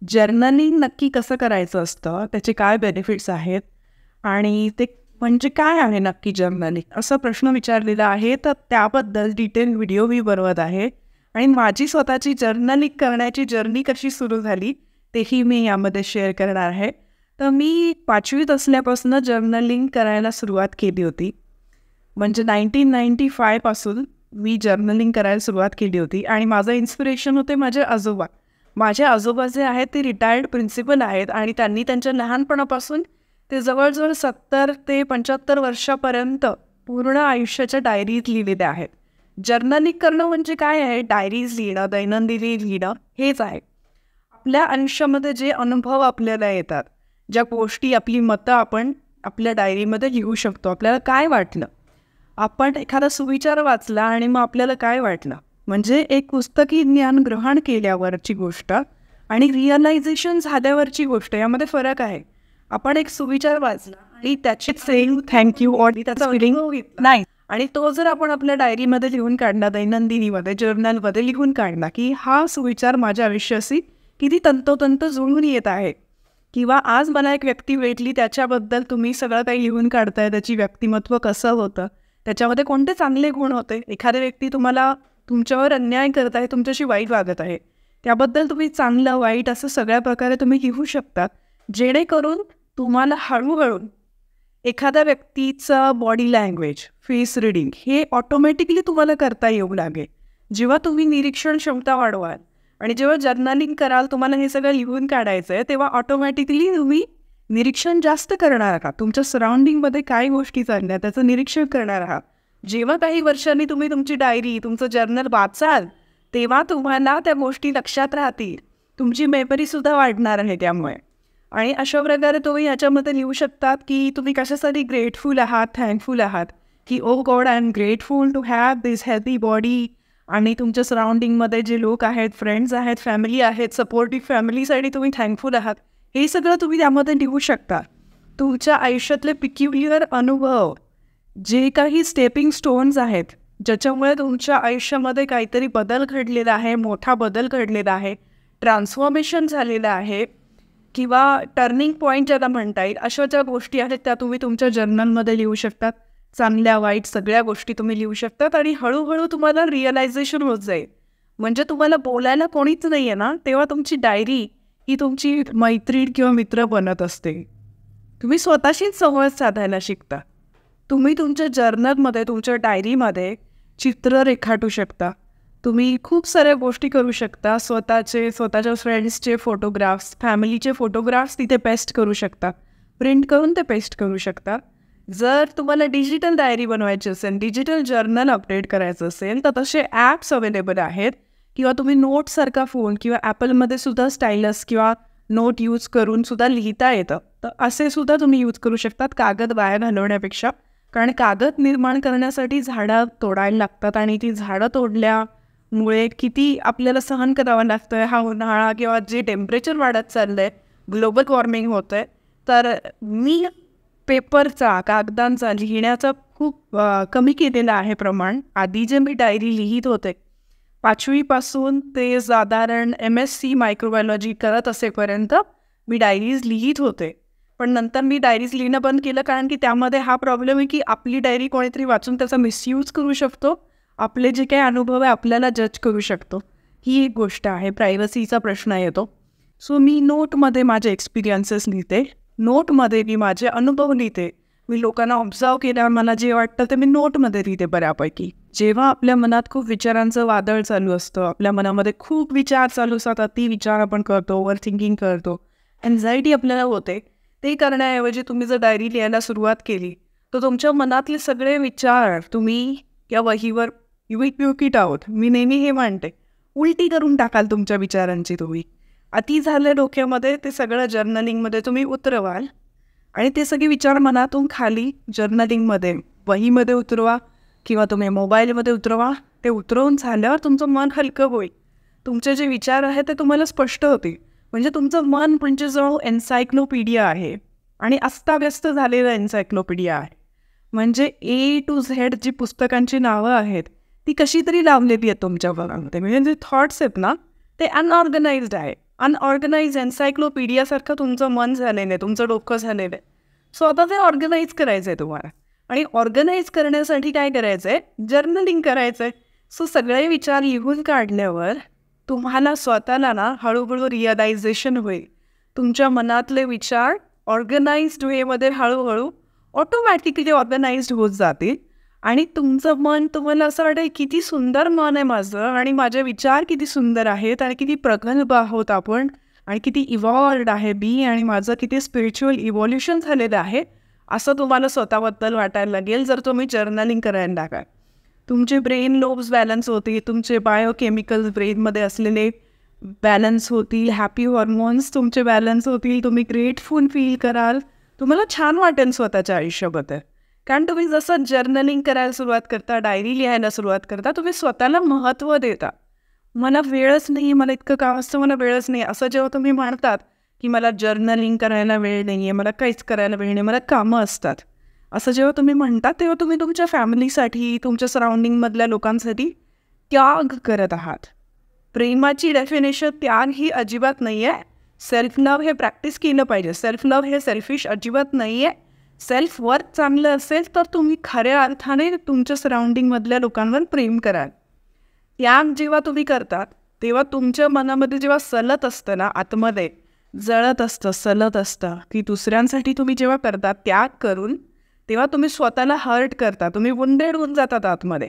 Journaling नक्की कसं करायचं असतं, त्याचे काय बेनिफिट्स आहेत आणि ते म्हणजे काय आहे नक्की जर्नलिंग, असा प्रश्न विचारलेला आहे. तर त्याबद्दल डिटेल व्हिडिओ मी बनवत आहे आणि माझी स्वतःची जर्नलिंग करण्याची जर्नी कशी सुरू झाली तेही मी यामध्ये शेअर करणार आहे. तर मी 5वीत असल्यापासून जर्नलिंग करायला सुरुवात केली होती. म्हणजे 1995 पासून मी जर्नलिंग करायला सुरुवात केली होती आणि माझं इन्स्पिरेशन होते माझे आजोबा. माझे आजोबा जे आहेत ते रिटायर्ड प्रिन्सिपल आहेत आणि त्यांनी त्यांच्या लहानपणापासून ते जवळजवळ 70 ते 75 वर्षापर्यंत पूर्ण आयुष्याच्या डायरीज लिहिलेल्या आहेत. जर्नलिंग करणं म्हणजे काय आहे? डायरीज लिहिणं, दैनंदिनी लिहिणं हेच आहे. आपल्या आयुष्यामध्ये जे अनुभव आपल्याला येतात, ज्या गोष्टी, आपली मतं आपण आपल्या डायरीमध्ये लिहू शकतो. आपल्याला काय वाटलं, आपण एखादा सुविचार वाचला आणि मग आपल्याला काय वाटलं, म्हणजे एक पुस्तकी ज्ञान ग्रहण केल्यावरची गोष्ट आणि रिअलायझेशन झाल्यावरची गोष्ट, यामध्ये फरक आहे. आपण एक सुविचार वाचला आणि त्याची सेम थँक्यू ऑर त्याचा फिलिंग नाही, आणि तो जर आपण आपल्या डायरीमध्ये लिहून काढला, दैनंदिनीमध्ये जर्नलमध्ये लिहून काढला की हा सुविचार माझ्या आयुष्याशी किती तंतोतंत जुळून येत आहे, किंवा आज मला एक व्यक्ती भेटली त्याच्याबद्दल तुम्ही सगळं काही लिहून काढताय, त्याची व्यक्तिमत्व कसं होतं, त्याच्यामध्ये कोणते चांगले गुण होते, एखादी व्यक्ती तुम्हाला तुमच्यावर अन्याय करत आहे, तुमच्याशी वाईट वागत आहे, त्याबद्दल तुम्ही चांगलं वाईट असं सगळ्या प्रकारे तुम्ही लिहू शकता, जेणेकरून तुम्हाला हळूहळू एखाद्या व्यक्तीचा बॉडी लँग्वेज, फेस रिडिंग हे ऑटोमॅटिकली तुम्हाला करता येऊ लागेल. जेव्हा तुम्ही निरीक्षण क्षमता वाढवाल आणि जेव्हा जर्नलिंग कराल, तुम्हाला हे सगळं लिहून काढायचं आहे, तेव्हा ऑटोमॅटिकली तुम्ही निरीक्षण जास्त करणार आहात. तुमच्या सराउंडिंगमध्ये काय गोष्टी चालल्या त्याचं निरीक्षण करणार आहात. जेव्हा काही वर्षांनी तुम्ही तुमची डायरी, तुमचं जर्नल वाचाल, तेव्हा तुम्हाला त्या गोष्टी लक्षात राहतील. तुमची मेमरीसुद्धा वाढणार आहे त्यामुळे. आणि अशा प्रकारे तुम्ही ह्याच्यामध्ये लिहू शकतात की तुम्ही कशासाठी ग्रेटफुल आहात, थँकफुल आहात, की oh God I am grateful to have this healthy body. आणि तुमच्या सराउंडिंगमध्ये जे लोक आहेत, फ्रेंड्स आहेत, फॅमिली आहेत, सपोर्टिव्ह फॅमिलीसाठी तुम्ही थँकफुल आहात, हे सगळं तुम्ही त्यामध्ये लिहू शकता. तुमच्या आयुष्यातले पिक्युलियर अनुभव, जे काही स्टेपिंग स्टोन्स आहेत, ज्याच्यामुळे तुमच्या आयुष्यामध्ये काहीतरी बदल घडलेला आहे, मोठा बदल घडलेला आहे, ट्रान्सफॉर्मेशन झालेलं आहे, किंवा टर्निंग पॉईंट ज्याला म्हणता येईल, अशा ज्या गोष्टी आहेत त्या तुम्ही तुमच्या जर्नलमध्ये लिहू शकतात. चांगल्या वाईट सगळ्या गोष्टी तुम्ही लिहू शकतात आणि हळूहळू तुम्हाला रिअलायझेशन होत जाईल. म्हणजे तुम्हाला बोलायला कोणीच नाही आहे ना, तेव्हा तुमची डायरी ही तुमची मैत्रीण किंवा मित्र बनत असते. तुम्ही स्वतःशीच संवाद साधायला शिकता. तुम्ही तुमच्या जर्नलमध्ये, तुमच्या डायरीमध्ये चित्र रेखाटू शकता. तुम्ही खूप साऱ्या गोष्टी करू शकता. स्वतःच्या फ्रेंड्सचे फोटोग्राफ्स, फॅमिलीचे फोटोग्राफ्स तिथे पेस्ट करू शकता, प्रिंट करून ते पेस्ट करू शकता. जर तुम्हाला डिजिटल डायरी बनवायची असेल, डिजिटल जर्नल अपडेट करायचं असेल, तर तसे ॲप्स अवेलेबल आहेत. किंवा तुम्ही नोटसारखा फोन किंवा ॲपलमध्ये सुद्धा स्टायलस किंवा नोट यूज करून सुद्धा लिहिता येतं, तर असे सुद्धा तुम्ही यूज करू शकतात कागद वाया घालवण्यापेक्षा. कारण कागद निर्माण करण्यासाठी झाडं तोडायला लागतात आणि ती झाडं तोडल्यामुळे किती आपल्याला सहन करावं लागतं आहे, हा उन्हाळा किंवा जे टेम्परेचर वाढत चाललं आहे, ग्लोबल वॉर्मिंग होतं आहे. तर मी पेपरचा, कागदांचा लिहिण्याचा खूप कमी केलेलं आहे प्रमाण. आधी जे मी डायरी लिहित होते 5वीपासून ते साधारण MSc मायक्रोबायोलॉजी करत असेपर्यंत मी डायरीज लिहित होते. पण नंतर मी डायरीज लिहिणं बंद केलं, कारण की त्यामध्ये हा प्रॉब्लेम आहे की आपली डायरी कोणीतरी वाचून त्याचा मिसयूज करू शकतो, आपले जे काही अनुभव आहे आपल्याला जज करू शकतो. ही एक गोष्ट आहे, प्रायव्हसीचा प्रश्न येतो. सो मी नोटमध्ये माझे एक्सपिरियन्सेस लिहिते, नोटमध्ये मी माझे अनुभव लिहिते. मी लोकांना ऑब्झर्व केल्यावर मला जे वाटतं ते मी नोटमध्ये लिहिते बऱ्यापैकी. जेव्हा आपल्या मनात खूप विचारांचं वादळ चालू असतं, आपल्या मनामध्ये खूप विचार चालू असतात, ती विचार आपण करतो, ओव्हर थिंकिंग करतो, एन्झायटी आपल्याला होते, ते करण्याऐवजी तुम्ही जर डायरी लिहायला सुरुवात केली तर तुमच्या मनातले सगळे विचार तुम्ही या वहीवर यू इट आउट, मी नेहमी हे म्हणते, उलटी करून टाकाल तुमच्या विचारांची. तुम्ही अति झाले डोक्यामध्ये ते सगळं जर्नलिंगमध्ये तुम्ही उतरवाल आणि ते सगळे विचार मनातून खाली जर्नलिंगमध्ये, वहीमध्ये उतरवा किंवा तुम्ही मोबाईलमध्ये उतरवा. ते उतरवून झाल्यावर तुमचं मन हलकं होईल, तुमचे जे विचार आहेत ते तुम्हाला स्पष्ट होतील. म्हणजे तुमचं मन म्हणजे जो एन्सायक्लोपीडिया आहे, आणि अस्ताव्यस्त झालेलं एन्सायक्लोपीडिया आहे. म्हणजे A to Z जी पुस्तकांची नावं आहेत ती कशी तरी लावलेली आहेत तुमच्या मनामध्ये. म्हणजे जे थॉट्स आहेत ना ते अनऑर्गनाइज्ड आहे. अनऑर्गनाइज एन्सायक्लोपीडियासारखं तुमचं मन झालेलं आहे, तुमचं डोकं झालेलं आहे. सो आता ते ऑर्गनाईज करायचं आहे तुम्हाला. आणि ऑर्गनाईज करण्यासाठी काय करायचं आहे, जर्नलिंग करायचं आहे. सो सगळे विचार लिहून काढल्यावर तुम्हाला स्वतःला ना हळूहळू रिअलायझेशन होईल. तुमच्या मनातले विचार ऑर्गनाइज्ड वेमध्ये हळूहळू ऑटोमॅटिकली ऑर्गनाइज्ड होत जातील. आणि तुमचं मन, तुम्हाला असं वाटेल किती सुंदर मन आहे माझं, आणि माझे विचार किती सुंदर आहेत, आणि किती प्रगल्भ आहोत आपण, आणि किती इव्हॉल्व्ड आहे मी, आणि माझं किती स्पिरिच्युअल इव्हॉल्युशन झालेलं आहे, असं तुम्हाला स्वतःबद्दल वाटायला लागेल जर तुम्ही जर्नलिंग करायला लागाल. तुमचे ब्रेन लोब्स बॅलन्स होतील, तुमचे बायोकेमिकल्स ब्रेनमध्ये असलेले बॅलन्स होतील, हॅपी हॉर्मोन्स तुमचे बॅलन्स होतील, तुम्ही ग्रेटफुल फील कराल, तुम्हाला छान वाटेल स्वतःच्या आयुष्याबद्दल. कारण तुम्ही जसं जर्नलिंग करायला सुरुवात करता, डायरी लिहायला सुरुवात करता, तुम्ही स्वतःला महत्त्व देता. मला वेळच नाही, मला इतकं काम असतं, मला वेळच नाही, असं जेव्हा तुम्ही म्हणतात की मला जर्नलिंग करायला वेळ नाही आहे, मला काहीच करायला वेळ नाही, मला कामं असतात, असं जेव्हा तुम्ही म्हणतात, तेव्हा तुम्ही तुमच्या फॅमिलीसाठी, तुमच्या सराउंडिंगमधल्या लोकांसाठी त्याग करत आहात. प्रेमाची डेफिनेशन त्याग ही अजिबात नाही आहे. सेल्फ लव्ह हे प्रॅक्टिस केलं पाहिजे. सेल्फ लव्ह हे सेल्फिश अजिबात नाही आहे. सेल्फ वर्थ चांगलं असेल तर तुम्ही खऱ्या अर्थाने तुमच्या सराउंडिंगमधल्या लोकांवर प्रेम कराल. त्याग जेव्हा तुम्ही करतात तेव्हा तुमच्या मनामध्ये जेव्हा सलत असतं ना, आतमध्ये जळत असतं, सलत असतं की दुसऱ्यांसाठी तुम्ही जेव्हा करता त्याग करून, तेव्हा तुम्ही स्वतःला हर्ट करता, तुम्ही वुंडेड होऊन जातात आतमध्ये.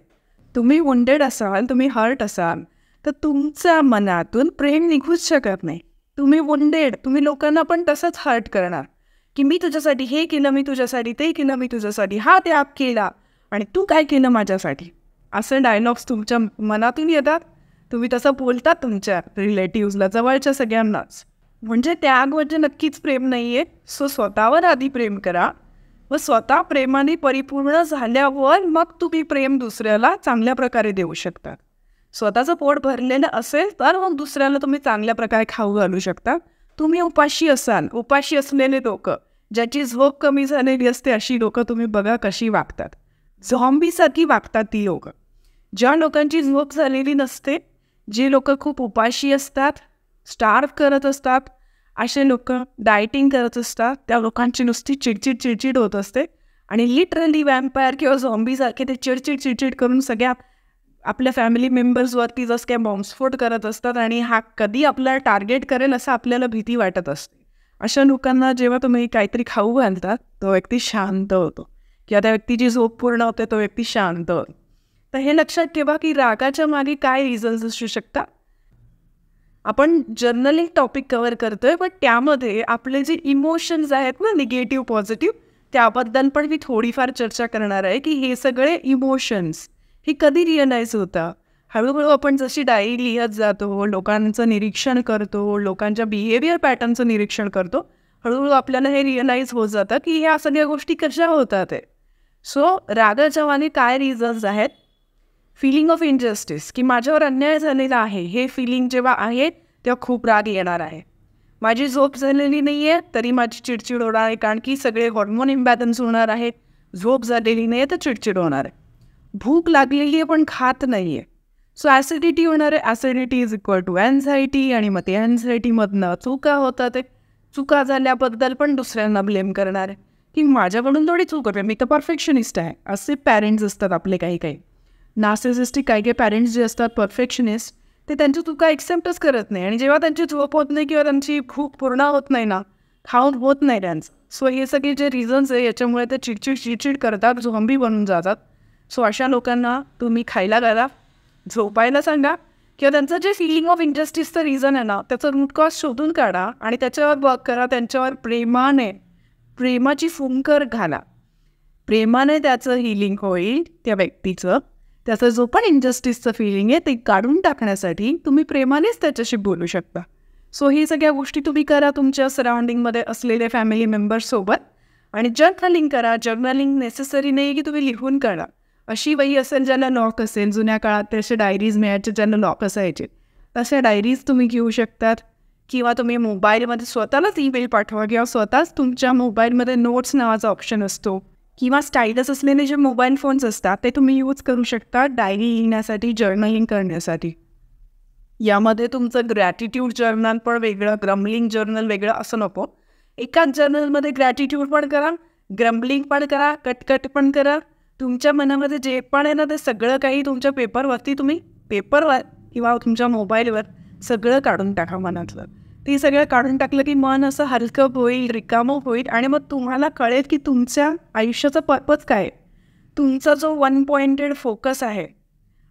तुम्ही वुंडेड असाल, तुम्ही हर्ट असाल, तर तुमच्या मनातून प्रेम निघूच शकत नाही. तुम्ही वुंडेड, तुम्ही लोकांना पण तसंच हर्ट करणार की मी तुझ्यासाठी हे केलं, मी तुझ्यासाठी ते केलं, मी तुझ्यासाठी हा त्याग केला, आणि तू काय केलं माझ्यासाठी, असे डायलॉग्स तुमच्या मनातून येतात. तुम्ही तसं बोलतात तुमच्या रिलेटिव्सला, जवळच्या सगळ्यांनाच. म्हणजे त्याग म्हणजे नक्कीच प्रेम नाही आहे. सो स्वतःवर आधी प्रेम करा, व स्वतः प्रेमाने परिपूर्ण झाल्यावर मग तुम्ही प्रेम दुसऱ्याला चांगल्या प्रकारे देऊ शकता. स्वतःचं पोट भरलेलं असेल तर मग दुसऱ्याला तुम्ही चांगल्या प्रकारे खाऊ घालू शकता. तुम्ही उपाशी असाल, उपाशी असलेले लोक, ज्याची झोप कमी झालेली असते, अशी लोकं तुम्ही बघा कशी वागतात. झॉम्बीसारखी वागतात ती लोकं. ज्या लोकांची झोप झालेली नसते, जे लोक खूप उपाशी असतात, स्टार्व करत असतात, असे लोक डायटिंग करत असतात, त्या लोकांची नुसती चिडचिड चिडचिड होत असते. आणि लिटरली वॅम्पायर किंवा झॉम्बीसारखे ते चिडचिड चिडचिड करून सगळ्या आपल्या फॅमिली मेंबर्सवरती जसं काय बॉम्बस्फोट करत असतात, आणि हा कधी आपल्याला टार्गेट करेल असं आपल्याला भीती वाटत असते. अशा लोकांना जेव्हा तुम्ही काहीतरी खाऊ घालतात, तो व्यक्ती शांत होतो, किंवा त्या व्यक्तीची झोप पूर्ण होते, तो व्यक्ती शांत होतो. तर हे लक्षात ठेवा की रागाच्या मागे काय रिझन्स असू शकतात. आपण जर्नलिंग टॉपिक कव्हर करतोय, पण त्यामध्ये आपले जे इमोशन्स आहेत ना, निगेटिव्ह पॉझिटिव्ह, त्याबद्दल पण मी थोडीफार चर्चा करणार आहे की हे सगळे इमोशन्स हे कधी रिअलाईज होतं. हळूहळू आपण जशी डायरी लिहत जातो, लोकांचं निरीक्षण करतो, लोकांच्या बिहेवियर पॅटर्नचं निरीक्षण करतो, हळूहळू आपल्याला हे रिअलाईज होत जातं की ह्या सगळ्या गोष्टी कशा होतात आहे. सो रागाच्या मागे काय रिझन्स आहेत. फिलिंग ऑफ इनजस्टिस, की माझ्यावर अन्याय झालेला आहे, हे फिलिंग जेव्हा आहे तेव्हा खूप राग येणार आहे. माझी झोप झालेली नाही आहे तरी माझी चिडचिड होणार आहे, कारण की सगळे हॉर्मोन इम्बॅलन्स होणार आहेत. झोप झालेली नाही आहे तर चिडचिड होणार आहे. भूक लागलेली आहे पण खात नाही आहे, सो ॲसिडिटी होणार आहे. Acidity is equal to anxiety, आणि मग ते अँझायटीमधनं चुका होतात. ते चुका झाल्याबद्दल पण दुसऱ्यांना ब्लेम करणार आहे की माझ्याकडून थोडी चूक होते, मी तर परफेक्शनिस्ट आहे. असे पॅरेंट्स असतात आपले काही काही. नार्सिसिस्टिक काही काही पॅरेंट्स जे असतात परफेक्शनिस्ट, ते त्यांची चुका एक्सेप्टच करत नाही, आणि जेव्हा त्यांची झोप होत नाही किंवा त्यांची भूक पूर्ण होत नाही ना, खाऊन होत नाही त्यांचं, सो हे सगळे जे रिझन्स आहे याच्यामुळे ते चिडचिड चिडचिड करतात, झॉम्बी बनून जातात. सो अशा लोकांना तुम्ही खायला घाला, झोपायला सांगा, किंवा त्यांचं जे फिलिंग ऑफ इनजस्टिसचं रिझन आहे ना, त्याचं रूट कॉज शोधून काढा आणि त्याच्यावर वर्क करा. त्यांच्यावर प्रेमाची फुंकर घाला. प्रेमाने त्याचं हिलिंग होईल, त्या व्यक्तीचं, त्याचं जो पण इनजस्टिसचं फिलिंग आहे ते काढून टाकण्यासाठी तुम्ही प्रेमानेच त्याच्याशी बोलू शकता. सो ही सगळ्या गोष्टी तुम्ही करा तुमच्या सराउंडिंगमध्ये असलेले फॅमिली मेंबर्ससोबत. आणि जर्नलिंग करा. जर्नलिंग नेसेसरी नाही की तुम्ही लिहून काढा. अशी वही असेल ज्याला लॉक असेल, जुन्या काळात तसे डायरीज मिळायचे ज्यांना लॉक असायचे, तशा डायरीज तुम्ही घेऊ शकतात. किंवा तुम्ही मोबाईलमध्ये स्वतःलाच ईमेल पाठवा, किंवा स्वतःच तुमच्या मोबाईलमध्ये नोट्स नावाचा ऑप्शन असतो, किंवा स्टाईलस असलेले जे मोबाईल फोन्स असतात ते तुम्ही यूज करू शकता डायरी लिहिण्यासाठी, जर्नलिंग करण्यासाठी. यामध्ये तुमचं ग्रॅटिट्यूड जर्नल पण वेगळं, ग्रम्बलिंग जर्नल वेगळं असं नको. एकाच जर्नलमध्ये ग्रॅटिट्यूड पण करा, ग्रम्बलिंग पण करा, कटकट पण करा. तुमच्या मनामध्ये जे पण आहे ना ते सगळं काही तुमच्या पेपरवरती तुम्ही पेपरवर किंवा तुमच्या मोबाईलवर सगळं काढून टाका मनातलं. ते सगळं काढून टाकलं की मन असं हलकं होईल, रिकामं होईल आणि मग तुम्हाला कळेल की तुमच्या आयुष्याचा पर्पज काय आहे. तुमचा जो वन पॉइंटेड फोकस आहे,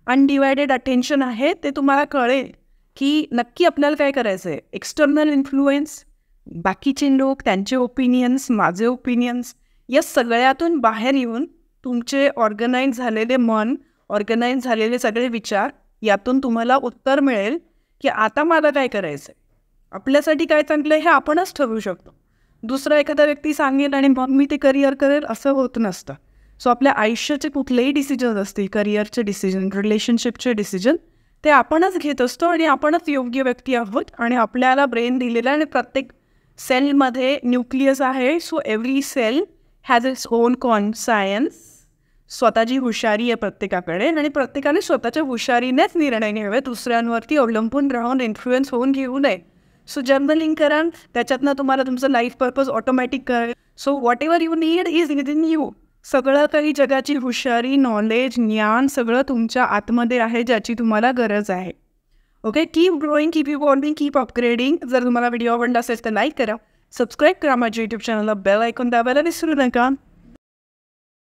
अनडिवायडेड अटेन्शन आहे, ते तुम्हाला कळेल की नक्की आपल्याला काय करायचं आहे. एक्सटर्नल इन्फ्लुएन्स, बाकीचे लोक, त्यांचे ओपिनियन्स, माझे ओपिनियन्स, या सगळ्यातून बाहेर येऊन तुमचे ऑर्गनाईज झालेले मन, ऑर्गनाईज झालेले सगळे विचार, यातून तुम्हाला उत्तर मिळेल की आता मला काय करायचं आहे. आपल्यासाठी काय चांगलं आहे हे आपणच ठरवू शकतो. दुसरा एखादा व्यक्ती सांगेल आणि मग मी ते करिअर करेल असं होत नसतं. सो आपल्या आयुष्याचे कुठलेही डिसिजन असतील, करिअरचे डिसिजन, रिलेशनशिपचे डिसिजन, ते आपणच घेत असतो आणि आपणच योग्य व्यक्ती आहोत. आणि आपल्याला ब्रेन दिलेला आणि प्रत्येक सेलमध्ये न्यूक्लियस आहे. So every cell has its own conscience. स्वतःची हुशारी आहे प्रत्येकाकडे आणि प्रत्येकाने स्वतःच्या हुशारीनेच निर्णय घ्यावे, दुसऱ्यांवरती अवलंबून राहून इन्फ्लुएन्स होऊन घेऊ नये. सो जर्नलिंग करा, त्याच्यातनं तुम्हाला तुमचं लाईफ पर्पज ऑटोमॅटिक करेल. So what ever you need is within you. सगळं काही जगाची हुशारी, नॉलेज, ज्ञान सगळं तुमच्या आतमध्ये आहे, ज्याची तुम्हाला गरज आहे. Okay, keep growing, keep evolving, keep upgrading. जर तुम्हाला व्हिडिओ आवडला असेल तर लाईक करा, सबस्क्राईब करा माझ्या यूट्यूब चॅनलला, बेल आयकॉन दाबायला विसरू नका.